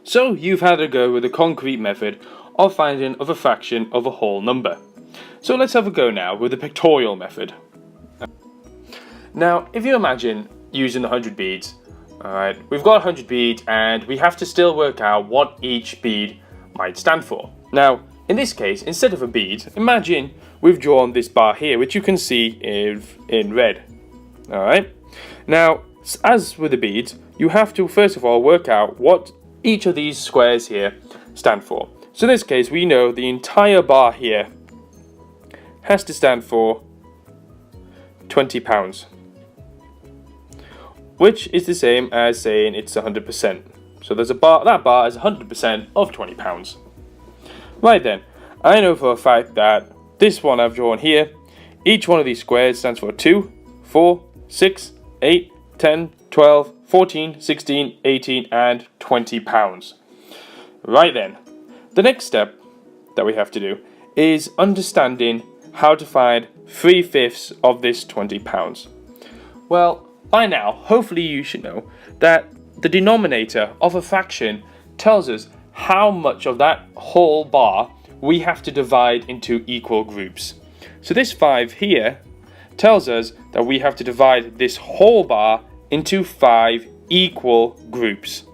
So you've had a go with the concrete method of finding of a fraction of a whole number. So let's have a go now with the pictorial method. Now, if you imagine using the 100 beads, alright, we've got 100 beads and we have to still work out what each bead might stand for. Now, in this case, instead of a bead, imagine we've drawn this bar here, which you can see in red. Alright, now, as with the beads, you have to first of all work out what each of these squares here stand for. So in this case, we know the entire bar here has to stand for £20, which is the same as saying it's 100%. So there's a bar, that bar is 100% of £20. Right then, I know for a fact that this one I've drawn here, each one of these squares stands for 2, 4, 6, 8, 10, 12, 14, 16, 18 and £20. Right then, the next step that we have to do is understanding how to find 3/5 of this £20. Well, by now, hopefully you should know that the denominator of a fraction tells us how much of that whole bar we have to divide into equal groups. So this 5 here tells us that we have to divide this whole bar into 5 equal groups.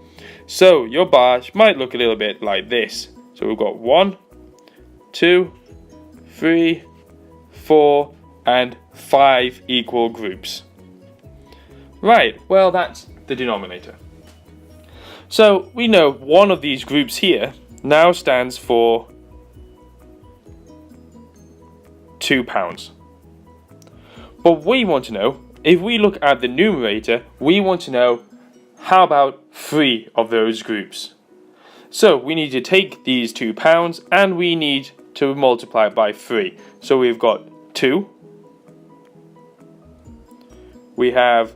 So your bar might look a little bit like this. So we've got 1, 2, 3, 4 and 5 equal groups. Right, well that's the denominator. So we know one of these groups here now stands for £2. But we want to know, if we look at the numerator, we want to know how about 3 of those groups. So we need to take these £2 and we need to multiply it by 3. So we've got 2. We have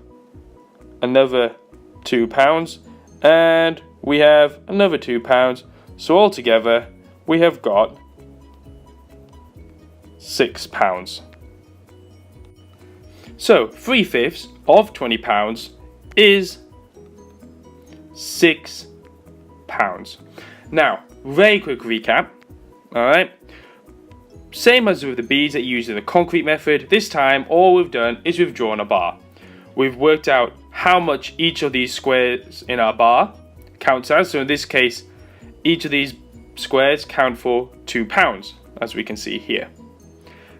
another £2 and we have another £2. So altogether we have got £6. So 3/5 of £20 is £6. Now, very quick recap. Alright. Same as with the beads that you use in the concrete method, this time all we've done is we've drawn a bar. We've worked out how much each of these squares in our bar counts as. So in this case, each of these squares count for £2, as we can see here.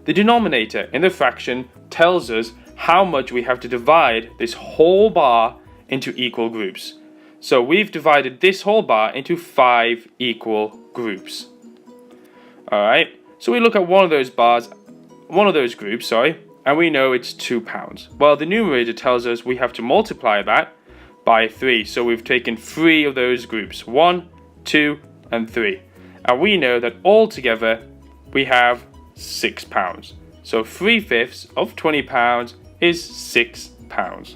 The denominator in the fraction tells us how much we have to divide this whole bar into equal groups. So we've divided this whole bar into 5 equal groups. Alright, so we look at one of those groups, and we know it's £2. Well, the numerator tells us we have to multiply that by 3. So we've taken 3 of those groups, 1, 2, and 3. And we know that altogether we have £6. So 3/5 of £20 is £6.